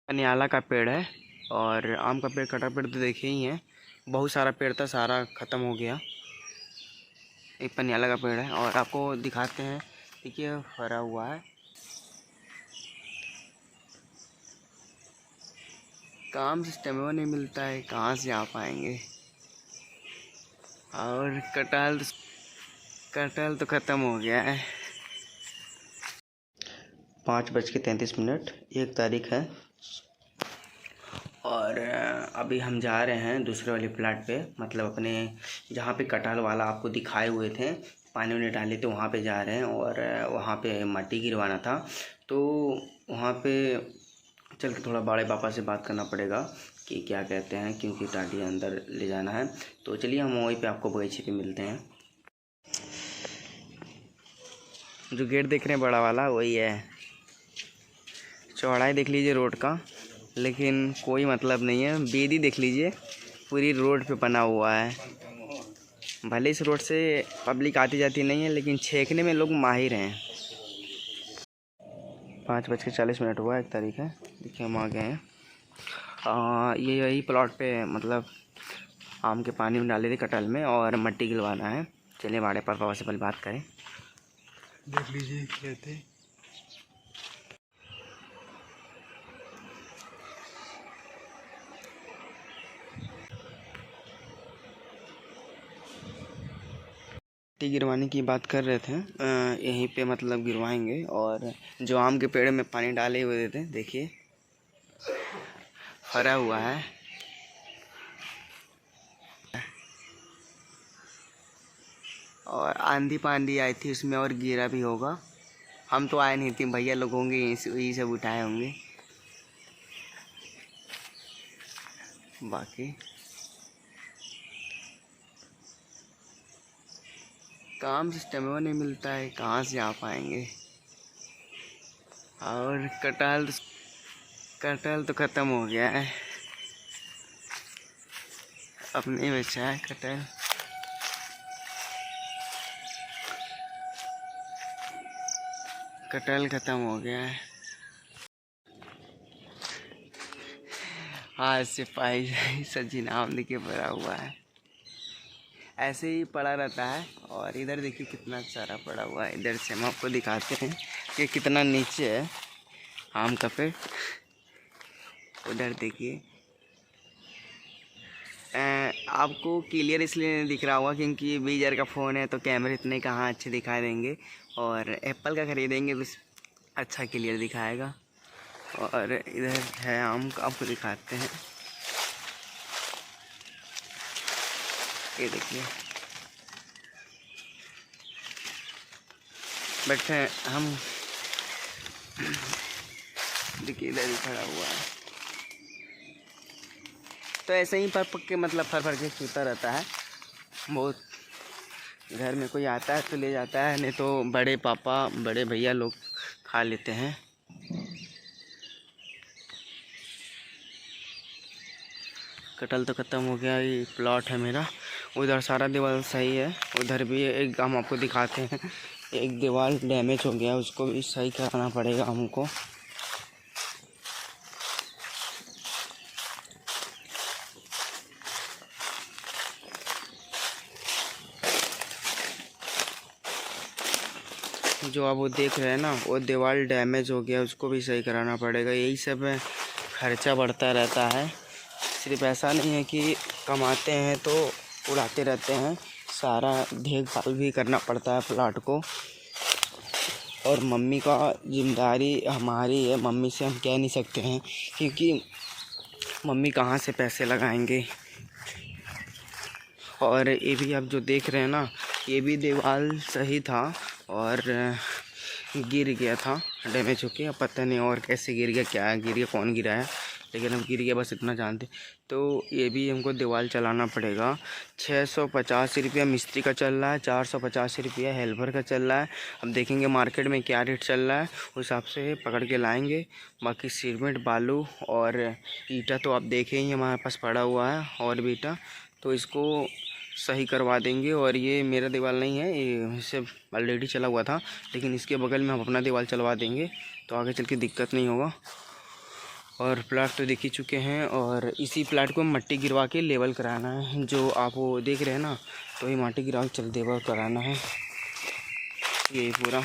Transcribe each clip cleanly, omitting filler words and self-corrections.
पनियाला का पेड़ है और आम का पेड़, कटा पेड़ तो देखे ही हैं। बहुत सारा पेड़ था, सारा ख़त्म हो गया। एक पनियाला का पेड़ है और आपको दिखाते हैं। देखिए फरा हुआ है। काम से स्टेमिना नहीं मिलता है, कहाँ से आ पाएंगे। और कटहल तो ख़त्म हो गया है। 5:33, 1 तारीख है। और अभी हम जा रहे हैं दूसरे वाले प्लाट पे, मतलब अपने जहाँ पे कटहल वाला आपको दिखाए हुए थे, पानी उन्हें डाले थे, वहाँ पे जा रहे हैं। और वहाँ पे मट्टी गिरवाना था, तो वहाँ पे चल के थोड़ा बड़े पापा से बात करना पड़ेगा कि क्या कहते हैं, क्योंकि टाटी अंदर ले जाना है। तो चलिए हम वहीं पे आपको बगीचे पे मिलते हैं। जो गेट देख रहे हैं बड़ा वाला, वही है। चौड़ाई देख लीजिए रोड का, लेकिन कोई मतलब नहीं है। बेदी देख लीजिए, पूरी रोड पे बना हुआ है। भले इस रोड से पब्लिक आती जाती नहीं है, लेकिन छेकने में लोग माहिर हैं। 5:40 हुआ, 1 तारीख है। देखिए हम आ गए हैं। ये यही प्लॉट पे मतलब आम के पानी में डाले थे कटहल में, और मट्टी गिलवाना है। चलिए बड़े पापा से पहले बात करें। देख लीजिए कहते मट्टी गिरवाने की बात कर रहे थे। यहीं पे मतलब गिरवाएंगे। और जो आम के पेड़ में पानी डाले हुए थे, देखिए फरा हुआ है। और आंधी पांधी आई थी उसमें, और गिरा भी होगा। हम तो आए नहीं थे, भैया लोग होंगे, यही सब उठाए होंगे। बाकी काम से स्टेमिना नहीं मिलता है, कहाँ से आ पाएंगे। और कटहल तो ख़त्म हो गया है, अब नहीं बचा है कटहल। कटहल ख़त्म हो गया है। आज से पाई सजी नाम लिखे पड़ा हुआ है, ऐसे ही पड़ा रहता है। और इधर देखिए कितना सारा पड़ा हुआ है। इधर से हम आपको दिखाते हैं कि कितना नीचे है आम का पेड़। उधर देखिए। आपको क्लियर इसलिए नहीं दिख रहा होगा क्योंकि बीजर का फ़ोन है, तो कैमरे इतने कहाँ अच्छे दिखाई देंगे। और एप्पल का ख़रीदेंगे तो अच्छा क्लियर दिखाएगा। और इधर है आम का, आपको दिखाते हैं। ये देखिए। बट हम देखिए इधर ही खड़ा हुआ है, तो ऐसे ही पर पक्के मतलब फर के छूता रहता है। बहुत घर में कोई आता है तो ले जाता है, नहीं तो बड़े पापा बड़े भैया लोग खा लेते हैं। कटहल तो ख़त्म हो गया। ये प्लॉट है मेरा। उधर सारा दीवार सही है। उधर भी एक हम आपको दिखाते हैं, एक दीवार डैमेज हो गया, उसको भी सही कराना पड़ेगा हमको। जो आप वो देख रहे हैं ना, वो दीवार डैमेज हो गया, उसको भी सही कराना पड़ेगा। यही सब खर्चा बढ़ता रहता है। सिर्फ ऐसा नहीं है कि कमाते हैं तो उड़ाते रहते हैं, सारा देखभाल भी करना पड़ता है प्लाट को। और मम्मी का जिम्मेदारी हमारी है, मम्मी से हम कह नहीं सकते हैं, क्योंकि मम्मी कहाँ से पैसे लगाएंगे। और ये भी आप जो देख रहे हैं ना, ये भी दीवार सही था और गिर गया था डैमेज होके। अब पता नहीं और कैसे गिर गया, क्या गिर गया, कौन गिरा है, लेकिन अब गिर गया, बस इतना जानते। तो ये भी हमको दीवार चलाना पड़ेगा। 650 रुपया मिस्त्री का चल रहा है, 450 रुपया हेल्पर का चल रहा है। अब देखेंगे मार्केट में क्या रेट चल रहा है, उस हिसाब से पकड़ के लाएंगे। बाकी सीमेंट बालू और ईटा तो आप देखे ही हमारे पास पड़ा हुआ है, और भी ईटा, तो इसको सही करवा देंगे। और ये मेरा दीवार नहीं है, ये इससे ऑलरेडी चला हुआ था, लेकिन इसके बगल में हम अपना दीवार चलवा देंगे, तो आगे चल के दिक्कत नहीं होगा। और प्लाट तो देख ही चुके हैं, और इसी प्लाट को मट्टी गिरवा के लेवल कराना है। जो आप वो देख रहे हैं ना, तो ये माटी गिरा के चल लेवल कराना है। ये पूरा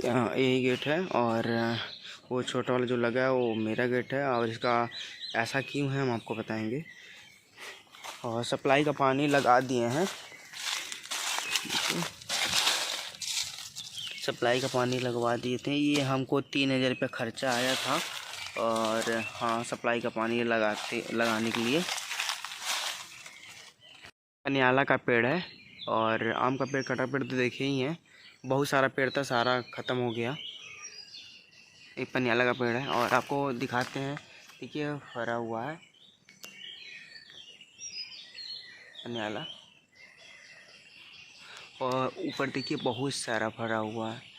यहाँ यही गेट है, और वो छोटा वाला जो लगा है वो मेरा गेट है। और इसका ऐसा क्यों है हम आपको बताएंगे। और सप्लाई का पानी लगा दिए हैं, सप्लाई का पानी लगवा दिए थे। ये हमको 3000 रुपये खर्चा आया था। और हाँ, सप्लाई का पानी लगाने के लिए। पनियाला का पेड़ है, और आम का पेड़, कटा पेड़ तो देखे ही हैं। बहुत सारा पेड़ था, सारा ख़त्म हो गया। एक पनियाला का पेड़ है, और आपको दिखाते हैं। देखिए फरा हुआ है पनियाला, और ऊपर देखिए बहुत सारा भरा हुआ है।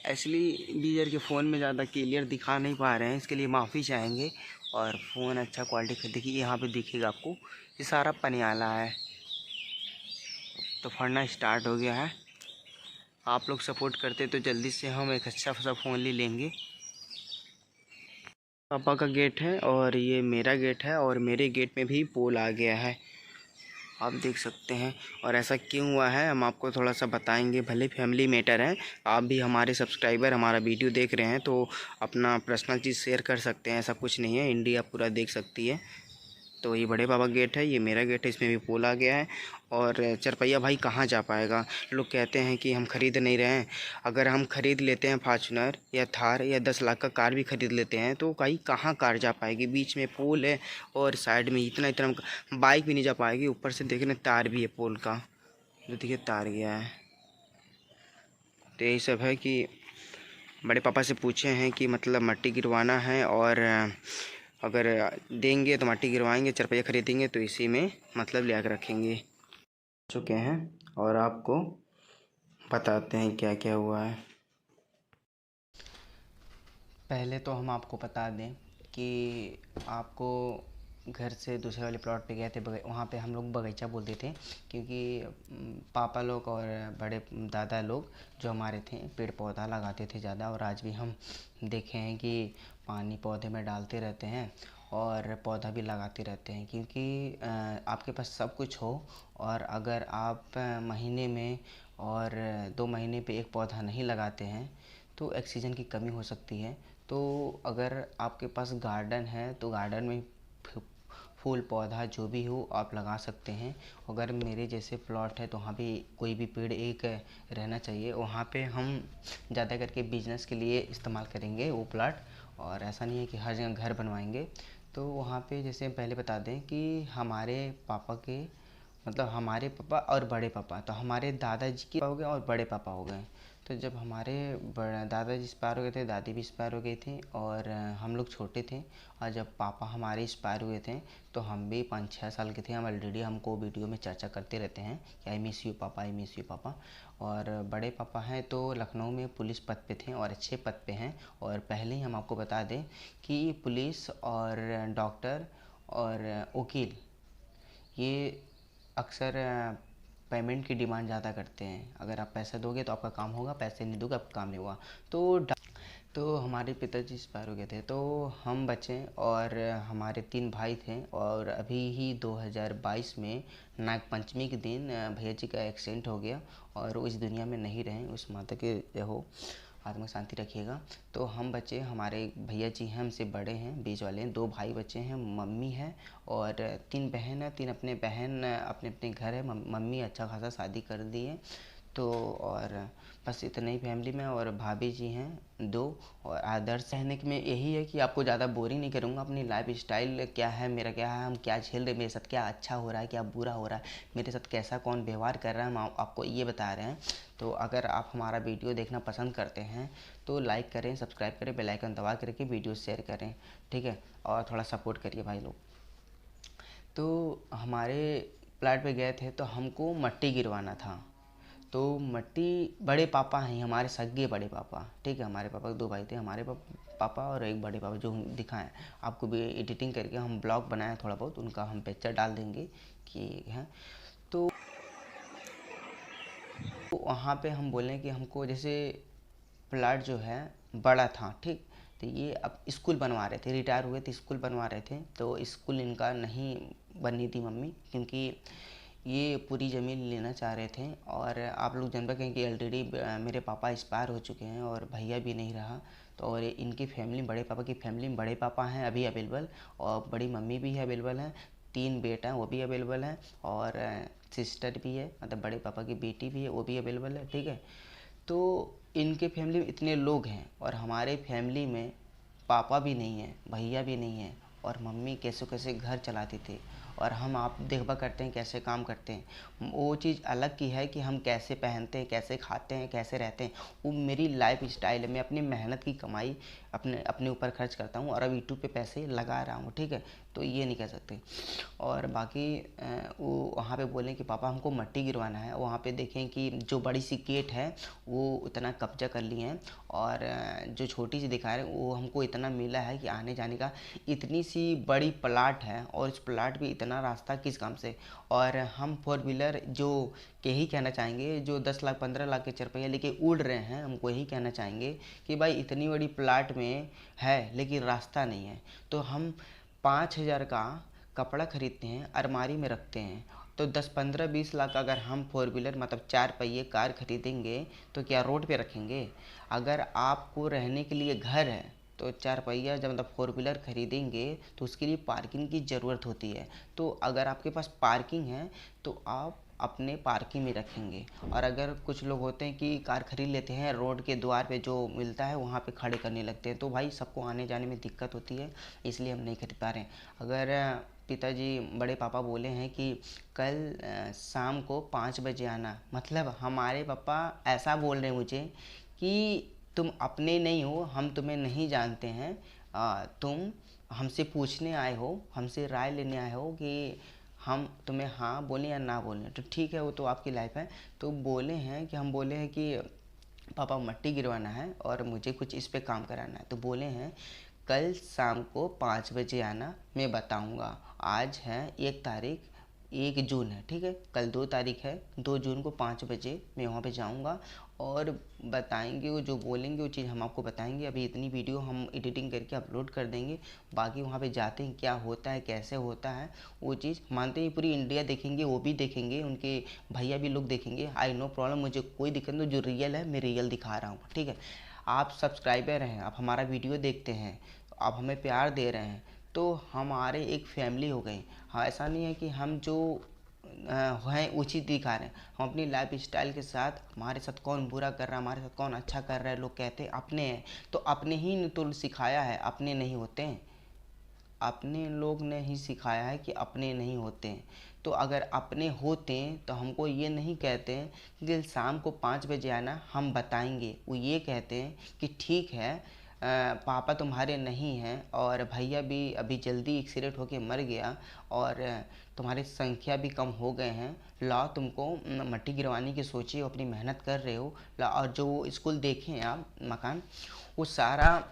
एक्चुअली बीजर के फ़ोन में ज़्यादा क्लियर दिखा नहीं पा रहे हैं, इसके लिए माफ़ी चाहेंगे। और फ़ोन अच्छा क्वालिटी का देखिए, यहाँ पे दिखेगा आपको, ये सारा पनियाला है। तो फड़ना स्टार्ट हो गया है। आप लोग सपोर्ट करते तो जल्दी से हम एक अच्छा सा फ़ोन ले लेंगे। पापा का गेट है, और ये मेरा गेट है, और मेरे गेट में भी पोल आ गया है, आप देख सकते हैं। और ऐसा क्यों हुआ है हम आपको थोड़ा सा बताएंगे। भले फैमिली मैटर है, आप भी हमारे सब्सक्राइबर हमारा वीडियो देख रहे हैं तो अपना पर्सनल चीज़ शेयर कर सकते हैं, ऐसा कुछ नहीं है, इंडिया पूरा देख सकती है। तो ये बड़े पापा गेट है, ये मेरा गेट है, इसमें भी पोल आ गया है। और चरपैया भाई कहाँ जा पाएगा। लोग कहते हैं कि हम ख़रीद नहीं रहे हैं। अगर हम ख़रीद लेते हैं फॉर्च्यूनर या थार या 10 लाख का कार भी ख़रीद लेते हैं, तो भाई कहाँ कार जा पाएगी। बीच में पोल है, और साइड में इतना इतना बाइक भी नहीं जा पाएगी। ऊपर से देखने तार भी है पोल का, जो देखिए तार गया है। तो यही सब है कि बड़े पापा से पूछे हैं कि मतलब मट्टी गिरवाना है, और अगर देंगे तो मट्टी गिरवाएंगे, चरपैया ख़रीदेंगे तो इसी में मतलब ले आकर रखेंगे। चुके हैं, और आपको बताते हैं क्या क्या हुआ है। पहले तो हम आपको बता दें कि आपको घर से दूसरे वाले प्लॉट पे गए थे, वहाँ पे हम लोग बगीचा बोलते थे, क्योंकि पापा लोग और बड़े दादा लोग जो हमारे थे पेड़ पौधा लगाते थे ज़्यादा। और आज भी हम देखे हैं कि पानी पौधे में डालते रहते हैं, और पौधा भी लगाते रहते हैं। क्योंकि आपके पास सब कुछ हो, और अगर आप महीने में और 2 महीने पे एक पौधा नहीं लगाते हैं तो ऑक्सीजन की कमी हो सकती है। तो अगर आपके पास गार्डन है तो गार्डन में फूल पौधा जो भी हो आप लगा सकते हैं। अगर मेरे जैसे प्लॉट है तो वहाँ भी कोई भी पेड़ एक रहना चाहिए। वहाँ पे हम ज़्यादा करके बिजनेस के लिए इस्तेमाल करेंगे वो प्लॉट, और ऐसा नहीं है कि हर जगह घर बनवाएंगे। तो वहाँ पे जैसे पहले बता दें कि हमारे पापा के मतलब हमारे पापा और बड़े पापा, तो हमारे दादाजी के हो गए और बड़े पापा हो गए। तो जब हमारे दादाजी एक्सपायर हो गए थे, दादी भी एक्सपायर हो गई थी, और हम लोग छोटे थे। और जब पापा हमारे एक्सपायर हुए थे तो हम भी 5-6 साल के थे। हम ऑलरेडी हमको वीडियो में चर्चा करते रहते हैं कि आई मिस यू पापा, आई मिस यू पापा। और बड़े पापा हैं तो लखनऊ में पुलिस पद पे थे, और अच्छे पद पे हैं। और पहले ही हम आपको बता दें कि पुलिस और डॉक्टर और वकील ये अक्सर पेमेंट की डिमांड ज़्यादा करते हैं। अगर आप पैसे दोगे तो आपका काम होगा, पैसे नहीं दोगे आपका काम नहीं होगा। तो हमारे पिताजी एक्सपायर हो गए थे, तो हम बचे, और हमारे 3 भाई थे। और अभी ही 2022 में नाग पंचमी के दिन भैया जी का एक्सीडेंट हो गया, और वो इस दुनिया में नहीं रहे। उस माता के हो आत्मा शांति रखिएगा। तो हम बच्चे, हमारे भैया जी हैं हमसे बड़े हैं, बीच वाले हैं, 2 भाई बच्चे हैं, मम्मी है, और 3 बहन है। 3 अपने बहन अपने अपने घर है। मम्मी अच्छा खासा शादी कर दी है। तो और बस इतने ही फैमिली में। और भाभी जी हैं 2। और आदर्श कहने में यही है कि आपको ज़्यादा बोरिंग नहीं करूँगा। अपनी लाइफ स्टाइल क्या है, मेरा क्या है, हम क्या झेल रहे हैं, मेरे साथ क्या अच्छा हो रहा है, क्या बुरा हो रहा है, मेरे साथ कैसा कौन व्यवहार कर रहा है, हम आपको ये बता रहे हैं। तो अगर आप हमारा वीडियो देखना पसंद करते हैं तो लाइक करें, सब्सक्राइब करें, बेल आइकन दबा करके वीडियो शेयर करें, ठीक है। और थोड़ा सपोर्ट करिए भाई लोग। तो हमारे प्लाट पे गए थे तो हमको मट्टी गिरवाना था। तो मट्टी, बड़े पापा हैं हमारे सगे बड़े पापा, ठीक है। हमारे पापा के 2 भाई थे, हमारे पापा और एक बड़े पापा, जो दिखाएं आपको भी एडिटिंग करके हम ब्लॉग बनाए थोड़ा बहुत, उनका हम पिक्चर डाल देंगे कि हैं। तो वहाँ पे हम बोलें कि हमको जैसे प्लाट जो है बड़ा था, ठीक। तो ये अब स्कूल बनवा रहे थे, रिटायर हुए थे, स्कूल बनवा रहे थे। तो स्कूल इनका नहीं बननी थी मम्मी, क्योंकि ये पूरी ज़मीन लेना चाह रहे थे। और आप लोग जानते हैं कि ऑलरेडी मेरे पापा एक्सपायर हो चुके हैं और भैया भी नहीं रहा। तो और इनकी फैमिली, बड़े पापा की फैमिली में बड़े पापा हैं अभी अवेलेबल, और बड़ी मम्मी भी है अवेलेबल हैं, 3 बेटा हैं वो भी अवेलेबल हैं, और सिस्टर भी है, मतलब बड़े पापा की बेटी भी है वो भी अवेलेबल है, ठीक है। तो इनके फैमिली में इतने लोग हैं और हमारे फैमिली में पापा भी नहीं है, भैया भी नहीं है, और मम्मी कैसे कैसे घर चलाती थी, और हम आप देखबा करते हैं कैसे काम करते हैं। वो चीज़ अलग की है कि हम कैसे पहनते हैं, कैसे खाते हैं, कैसे रहते हैं, वो मेरी लाइफ स्टाइल है। मैं अपनी मेहनत की कमाई अपने अपने ऊपर खर्च करता हूँ और अब यूट्यूब पे पैसे लगा रहा हूँ, ठीक है। तो ये नहीं कह सकते। और बाकी वो वहाँ पे बोलें कि पापा हमको मट्टी गिरवाना है, वहाँ पे देखें कि जो बड़ी सी गेट है वो उतना कब्जा कर लिए हैं, और जो छोटी सी दिखा रहे हैं वो हमको इतना मिला है कि आने जाने का इतनी सी बड़ी प्लाट है, और इस प्लाट पे इतना रास्ता किस काम से। और हम 4 व्हीलर जो यही कहना चाहेंगे, जो 10 लाख 15 लाख के चरपहिया लेके उड़ रहे हैं, हमको यही कहना चाहेंगे कि भाई इतनी बड़ी प्लाट में है लेकिन रास्ता नहीं है। तो हम 5,000 का कपड़ा खरीदते हैं, अलमारी में रखते हैं, तो 10 15 20 लाख अगर हम 4 व्हीलर मतलब 4 पहिए कार खरीदेंगे तो क्या रोड पे रखेंगे। अगर आपको रहने के लिए घर है तो 4 पहिया जब मतलब 4 व्हीलर खरीदेंगे तो उसके लिए पार्किंग की ज़रूरत होती है। तो अगर आपके पास पार्किंग है तो आप अपने पार्किंग में रखेंगे। और अगर कुछ लोग होते हैं कि कार खरीद लेते हैं, रोड के द्वार पे जो मिलता है वहाँ पे खड़े करने लगते हैं, तो भाई सबको आने जाने में दिक्कत होती है, इसलिए हम नहीं खरीद पा रहे हैं। अगर पिताजी बड़े पापा बोले हैं कि कल शाम को 5 बजे आना, मतलब हमारे पापा ऐसा बोल रहे हैं मुझे कि तुम अपने नहीं हो, हम तुम्हें नहीं जानते हैं, तुम हमसे पूछने आए हो, हमसे राय लेने आए हो कि हम तुम्हें हाँ बोलें या ना बोलें। तो ठीक है, वो तो आपकी लाइफ है। तो बोले हैं कि हम बोले हैं कि पापा मट्टी गिरवाना है और मुझे कुछ इस पे काम कराना है। तो बोले हैं कल शाम को 5 बजे आना, मैं बताऊंगा। आज है 1 तारीख, 1 जून है, ठीक है। कल 2 तारीख है, 2 जून को 5 बजे मैं वहाँ पे जाऊँगा और बताएंगे, वो जो बोलेंगे वो चीज़ हम आपको बताएंगे। अभी इतनी वीडियो हम एडिटिंग करके अपलोड कर देंगे, बाकी वहाँ पे जाते हैं क्या होता है, कैसे होता है, वो चीज़ मानते हैं पूरी इंडिया देखेंगे, वो भी देखेंगे, उनके भैया भी लोग देखेंगे। आई नो प्रॉब्लम, मुझे कोई दिक्कत नहीं, जो रियल है मैं रियल दिखा रहा हूँ, ठीक है। आप सब्सक्राइबर हैं, आप हमारा वीडियो देखते हैं, आप हमें प्यार दे रहे हैं, तो हमारे एक फैमिली हो गई। हाँ, ऐसा नहीं है कि हम जो हैं उचित दिखा रहे हैं, हम अपनी लाइफ स्टाइल के साथ, हमारे साथ कौन बुरा कर रहा है, हमारे साथ कौन अच्छा कर रहा है, लोग कहते हैं अपने हैं, तो अपने ही ने तो सिखाया है अपने नहीं होते हैं, अपने लोग ने ही सिखाया है कि अपने नहीं होते हैं। तो अगर अपने होते हैं तो हमको ये नहीं कहते हैं कि शाम को 5 बजे आना, हम बताएंगे। वो ये कहते हैं कि ठीक है, पापा तुम्हारे नहीं हैं और भैया भी अभी जल्दी एक्सीडेंट होके मर गया, और तुम्हारी संख्या भी कम हो गए हैं, लाओ तुमको मट्टी गिरवाने की सोची हो, अपनी मेहनत कर रहे हो, लाओ। और जो स्कूल देखे हैं आप, मकान, वो सारा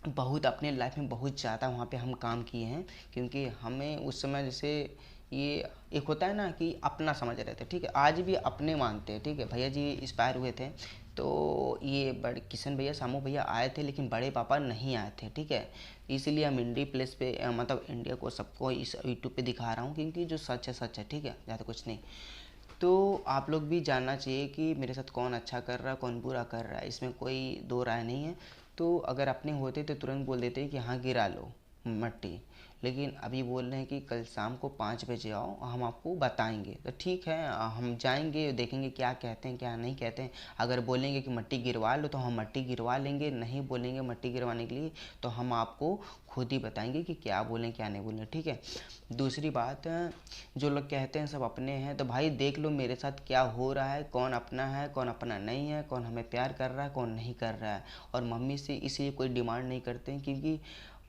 बहुत अपने लाइफ में बहुत ज़्यादा वहाँ पे हम काम किए हैं, क्योंकि हमें उस समय जैसे ये एक होता है ना कि अपना समझ रहे थे, ठीक है। आज भी अपने मानते हैं, ठीक है। भैया जी एक्सपायर हुए थे तो ये बड़े किशन भैया, सामू भैया आए थे, लेकिन बड़े पापा नहीं आए थे, ठीक है। इसलिए हम इंडिया प्लेस पे मतलब इंडिया को सबको इस यूट्यूब पे दिखा रहा हूँ, क्योंकि जो सच है सच है, ठीक है, ज़्यादा कुछ नहीं। तो आप लोग भी जानना चाहिए कि मेरे साथ कौन अच्छा कर रहा है, कौन बुरा कर रहा है, इसमें कोई दो राय नहीं है। तो अगर अपने होते तो तुरंत बोल देते कि हाँ गिरा लो मट्टी, लेकिन अभी बोल रहे हैं कि कल शाम को 5 बजे आओ, हम आपको बताएंगे। तो ठीक है, हम जाएंगे, देखेंगे क्या कहते हैं क्या नहीं कहते हैं। अगर बोलेंगे कि मट्टी गिरवा लो तो हम मट्टी गिरवा लेंगे, नहीं बोलेंगे मट्टी गिरवाने के लिए तो हम आपको खुद ही बताएंगे कि क्या बोलें क्या नहीं बोलें, ठीक है। दूसरी बात, जो लोग कहते हैं सब अपने हैं, तो भाई देख लो मेरे साथ क्या हो रहा है, कौन अपना है कौन अपना नहीं है, कौन हमें प्यार कर रहा है कौन नहीं कर रहा है। और मम्मी से इसलिए कोई डिमांड नहीं करते हैं क्योंकि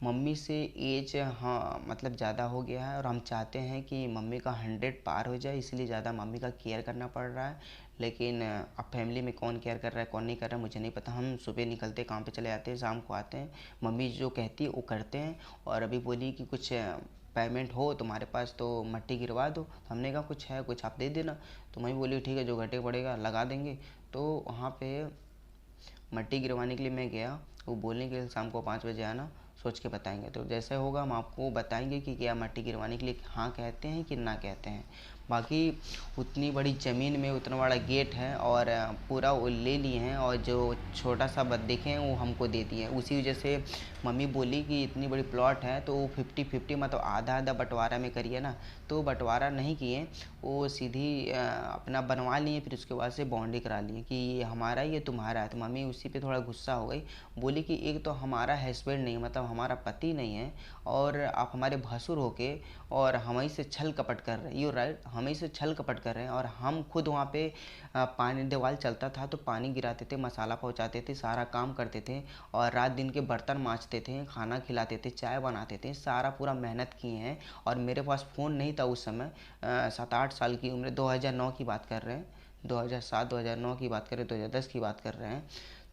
मम्मी से एज हाँ मतलब ज़्यादा हो गया है, और हम चाहते हैं कि मम्मी का 100 पार हो जाए, इसलिए ज़्यादा मम्मी का केयर करना पड़ रहा है। लेकिन अब फैमिली में कौन केयर कर रहा है कौन नहीं कर रहा है मुझे नहीं पता। हम सुबह निकलते काम पे चले जाते हैं, शाम को आते हैं, मम्मी जो कहती है वो करते हैं। और अभी बोली कि कुछ पेमेंट हो तुम्हारे पास तो मट्टी गिरवा दो, तो हमने कहा कुछ है कुछ आप दे देना। तो मैं बोली ठीक है, जो घटे पड़ेगा लगा देंगे। तो वहाँ पे मट्टी गिरवाने के लिए मैं गया, तो बोलने के लिए शाम को 5 बजे आना, सोच के बताएंगे। तो जैसे होगा हम आपको बताएंगे कि क्या मट्टी गिरवाने के लिए हाँ कहते हैं कि ना कहते हैं। बाकी उतनी बड़ी ज़मीन में उतना बड़ा गेट है और पूरा वो ले लिए हैं, और जो छोटा सा देखे हैं वो हमको दे दिए हैं। उसी वजह से मम्मी बोली कि इतनी बड़ी प्लॉट है तो 50-50 मतलब आधा आधा बंटवारा में करिए ना। तो बंटवारा नहीं किए, वो सीधी अपना बनवा लिए, फिर उसके बाद से बाउंड्री करा लिए कि ये हमारा ये तुम्हारा है। तो मम्मी उसी पे थोड़ा गुस्सा हो गई, बोली कि एक तो हमारा हस्बैंड नहीं, मतलब हमारा पति नहीं है, और आप हमारे भसुर होके और हमें से छल कपट कर रहे हैं। यू राइट, हमें से छल कपट कर रहे हैं। और हम खुद वहाँ पे पानी दीवार चलता था तो पानी गिराते थे, मसाला पहुँचाते थे, सारा काम करते थे, और रात दिन के बर्तन मांजते थे, खाना खिलाते थे, चाय बनाते थे, सारा पूरा मेहनत किए हैं। और मेरे पास फ़ोन नहीं था उस समय, 7-8 साल की उम्र, 2009 की बात कर रहे हैं, 2007-2009 की बात कर रहे हैं, 2010 की बात कर रहे हैं।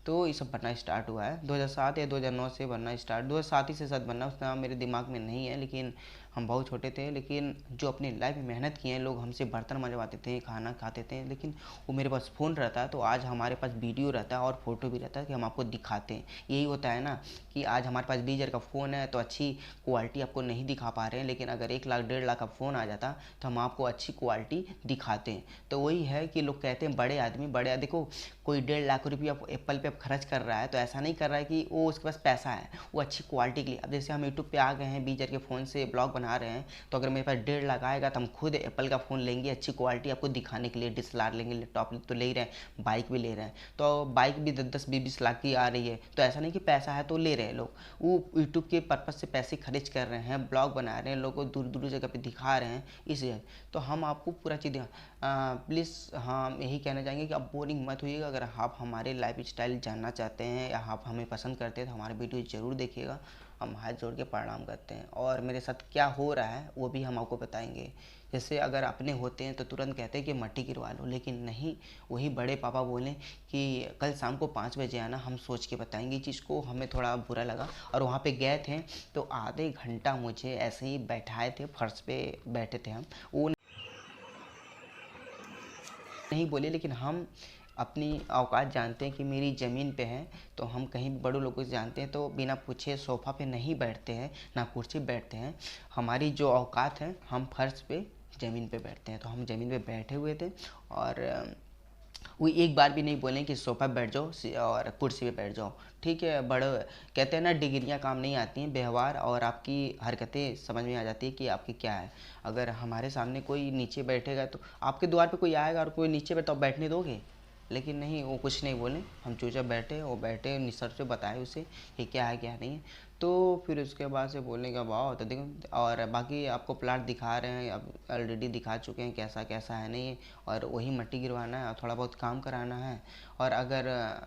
तो ये सब बनना स्टार्ट हुआ है 2007 या 2009 से बनना स्टार्ट, 2007 ही से शायद बनना, उतना मेरे दिमाग में नहीं है, लेकिन हम बहुत छोटे थे। लेकिन जो अपनी लाइफ में मेहनत किए हैं लोग, हमसे बर्तन मंजवाते थे, खाना खाते थे, लेकिन वो मेरे पास फ़ोन रहता है तो आज हमारे पास वीडियो रहता है और फ़ोटो भी रहता है कि हम आपको दिखाते हैं। यही होता है ना कि आज हमारे पास 20,000 का फ़ोन है तो अच्छी क्वालिटी आपको नहीं दिखा पा रहे हैं, लेकिन अगर 1 लाख 1.5 लाख का फ़ोन आ जाता तो हम आपको अच्छी क्वालिटी दिखाते हैं। तो वही है कि लोग कहते हैं बड़े आदमी, देखो कोई 1.5 लाख रुपया एप्पल पे खर्च कर रहा है तो ऐसा नहीं कर रहा है कि वो उसके पास पैसा है, वो अच्छी क्वालिटी के लिए। अब जैसे हम यूट्यूब पे आ गए हैं, 20,000 के फ़ोन से ब्लॉग बना रहे हैं, तो अगर मेरे पास 1.5 लाख आएगा तो हम खुद एप्पल का फ़ोन लेंगे, अच्छी क्वालिटी आपको दिखाने के लिए, DSLR लेंगे, लैपटॉप तो ले ही रहे हैं, बाइक भी ले रहे हैं। तो बाइक भी 10-10 20-20 लाख की आ रही है, तो ऐसा नहीं कि पैसा है तो ले रहे हैं लोग, वो यूट्यूब के पर्पज़ से पैसे खर्च कर रहे हैं, ब्लॉग बना रहे हैं, लोगों को दूर दूर जगह पे दिखा रहे हैं, इसलिए। तो हम आपको पूरा चीज़ प्लीज़ हम यही कहना चाहेंगे कि आप बोरिंग मत होइएगा। अगर आप हमारे लाइफ स्टाइल जानना चाहते हैं या आप हमें पसंद करते हैं तो हमारे वीडियो ज़रूर देखिएगा। हम हाथ जोड़ के प्रणाम करते हैं, और मेरे साथ क्या हो रहा है वो भी हम आपको बताएंगे। जैसे अगर अपने होते हैं तो तुरंत कहते हैं कि मट्टी गिरवा लो, लेकिन नहीं, वही बड़े पापा बोले कि कल शाम को 5 बजे आना, हम सोच के बताएंगे चीज़ को। हमें थोड़ा बुरा लगा, और वहाँ पे गए थे तो आधे घंटा मुझे ऐसे ही बैठाए थे, फर्श पे बैठे थे हम, वो नहीं बोले, लेकिन हम अपनी औकात जानते हैं कि मेरी ज़मीन पे है, तो हम कहीं भी बड़े लोगों से जानते हैं तो बिना पूछे सोफ़ा पे नहीं बैठते हैं, ना कुर्सी पे बैठते हैं। हमारी जो औकात है, हम फर्श पे ज़मीन पे बैठते हैं। तो हम ज़मीन पे बैठे हुए थे, और वो एक बार भी नहीं बोलें कि सोफ़ा पे बैठ जाओ और कुर्सी पे बैठ जाओ। ठीक है, बड़े कहते हैं ना, डिग्रियां काम नहीं आती हैं, व्यवहार और आपकी हरकतें समझ में आ जाती है कि आपकी क्या है। अगर हमारे सामने कोई नीचे बैठेगा तो आपके द्वार पे कोई आएगा और कोई नीचे बैठा, तो बैठने दोगे? लेकिन नहीं, वो कुछ नहीं बोले, हम चुपचाप बैठे, वो बैठे, निसर से बताए उसे कि क्या है क्या नहीं है। तो फिर उसके बाद से बोलने का वाह, तो देखो, और बाकी आपको प्लाट दिखा रहे हैं, अब ऑलरेडी दिखा चुके हैं कैसा कैसा है नहीं है, और वही मट्टी गिरवाना है और थोड़ा बहुत काम कराना है। और अगर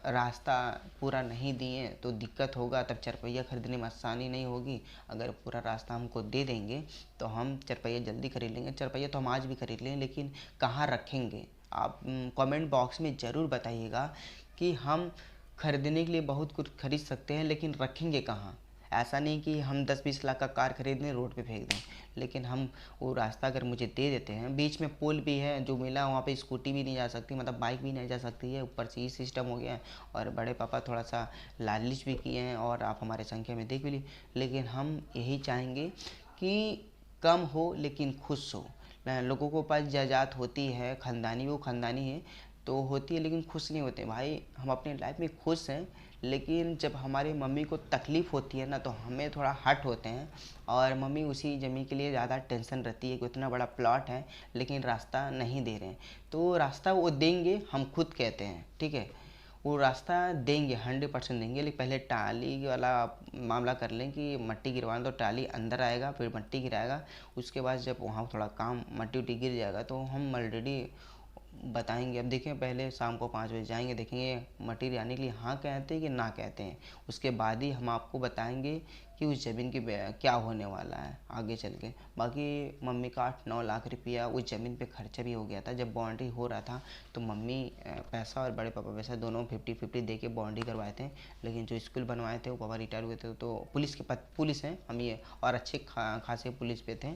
रास्ता पूरा नहीं दिए तो दिक्कत होगा, तब चरपैया ख़रीदने में आसानी नहीं होगी। अगर पूरा रास्ता हमको दे देंगे तो हम चरपैया जल्दी खरीद लेंगे। चरपैया तो हम आज भी खरीद लें, लेकिन कहाँ रखेंगे? आप कमेंट बॉक्स में ज़रूर बताइएगा कि हम खरीदने के लिए बहुत कुछ खरीद सकते हैं, लेकिन रखेंगे कहाँ? ऐसा नहीं कि हम 10-20 लाख का कार खरीद लें, रोड पे फेंक दें, लेकिन हम वो रास्ता अगर मुझे दे देते हैं, बीच में पुल भी है जो मिला, वहाँ पे स्कूटी भी नहीं जा सकती, मतलब बाइक भी नहीं जा सकती है, ऊपर से ये सिस्टम हो गया है। और बड़े पापा थोड़ा सा लालच भी किए हैं, और आप हमारे संख्या में देख भी ली, लेकिन हम यही चाहेंगे कि कम हो लेकिन खुश हो। लोगों को पास जायदाद होती है, ख़ानदानी, वो ख़ानदानी है तो होती है, लेकिन खुश नहीं होते भाई। हम अपनी लाइफ में खुश हैं, लेकिन जब हमारी मम्मी को तकलीफ़ होती है ना तो हमें थोड़ा हट होते हैं, और मम्मी उसी ज़मीन के लिए ज़्यादा टेंशन रहती है कि उतना बड़ा प्लॉट है लेकिन रास्ता नहीं दे रहे हैं। तो रास्ता वो देंगे, हम खुद कहते हैं, ठीक है, वो रास्ता देंगे, 100% देंगे, लेकिन पहले टाली वाला मामला कर लें कि मट्टी गिरवाना, तो टाली अंदर आएगा, फिर मट्टी गिराएगा। उसके बाद जब वहाँ थोड़ा काम मट्टी उट्टी गिर जाएगा तो हम ऑलरेडी बताएंगे। अब देखें, पहले शाम को 5 बजे जाएंगे, देखेंगे मट्टी आने के लिए हाँ कहते हैं कि ना कहते हैं, उसके बाद ही हम आपको बताएंगे कि उस ज़मीन की क्या होने वाला है आगे चल के। बाकी मम्मी का 8-9 लाख रुपया उस ज़मीन पे खर्चा भी हो गया था। जब बाउंड्री हो रहा था तो मम्मी पैसा और बड़े पापा पैसा दोनों 50-50 दे के बाउंड्री करवाए थे, लेकिन जो स्कूल बनवाए थे वो पापा रिटायर हुए थे, तो पुलिस हैं हम ये, और अच्छे खासे पुलिस पे थे,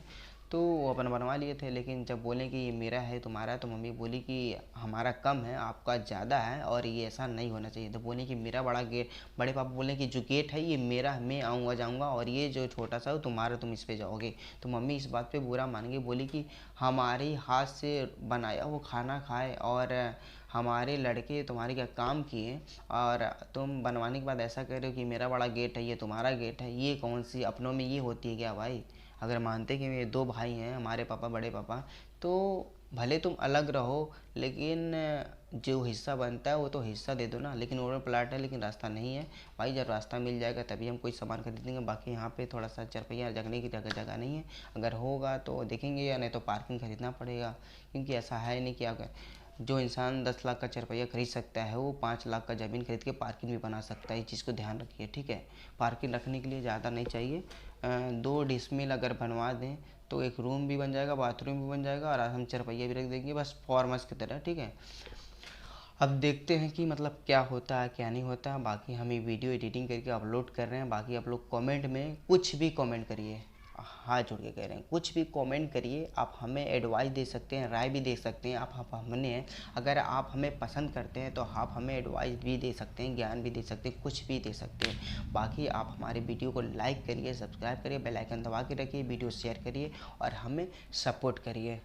तो वो अपन बनवा लिए थे। लेकिन जब बोले कि ये मेरा है तुम्हारा है, तो मम्मी बोली कि हमारा कम है आपका ज़्यादा है और ये ऐसा नहीं होना चाहिए। तो बोले कि मेरा बड़ा गेट, बड़े पापा बोले कि जो गेट है ये मेरा, मैं आऊँगा जाऊँगा, और ये जो छोटा सा हो तुम्हारा, तुम इस पे जाओगे। तो मम्मी इस बात पे बुरा मान गई, बोली कि हमारे हाथ से बनाया वो खाना खाए और हमारे लड़के तुम्हारे क्या काम किए, और तुम बनवाने के बाद ऐसा कह रहे हो कि मेरा बड़ा गेट है ये तुम्हारा गेट है। ये कौन सी अपनों में ये होती है क्या भाई? अगर मानते कि ये दो भाई हैं, हमारे पापा बड़े पापा, तो भले तुम अलग रहो लेकिन जो हिस्सा बनता है वो तो हिस्सा दे दो ना। लेकिन ओवर प्लाट है लेकिन रास्ता नहीं है भाई, जब रास्ता मिल जाएगा तभी हम कोई सामान खरीदेंगे। बाकी यहाँ पे थोड़ा सा चरपैया जगने की जगह नहीं है, अगर होगा तो देखेंगे, या नहीं तो पार्किंग खरीदना पड़ेगा। क्योंकि ऐसा है नहीं कि अगर जो इंसान 10 लाख का चरपैया खरीद सकता है वो 5 लाख का ज़मीन खरीद के पार्किंग भी बना सकता है। इस चीज़ को ध्यान रखिए, ठीक है। पार्किंग रखने के लिए ज़्यादा नहीं चाहिए, 2 डिसमिल अगर बनवा दें तो एक रूम भी बन जाएगा, बाथरूम भी बन जाएगा, और हम चरपैया भी रख देंगे बस फॉर्मस की तरह, ठीक है। अब देखते हैं कि मतलब क्या होता है क्या नहीं होता है। बाकी हम ये वीडियो एडिटिंग करके अपलोड कर रहे हैं। बाकी आप लोग कमेंट में कुछ भी कमेंट करिए, हाथ जोड़ के कह रहे हैं, कुछ भी कमेंट करिए। आप हमें एडवाइस दे सकते हैं, राय भी दे सकते हैं। आप हमने अगर आप हमें पसंद करते हैं तो आप हमें एडवाइस भी दे सकते हैं, ज्ञान भी दे सकते हैं, कुछ भी दे सकते हैं। बाकी आप हमारे वीडियो को लाइक करिए, सब्सक्राइब करिए, बेल आइकन दबा के रखिए, वीडियो शेयर करिए और हमें सपोर्ट करिए।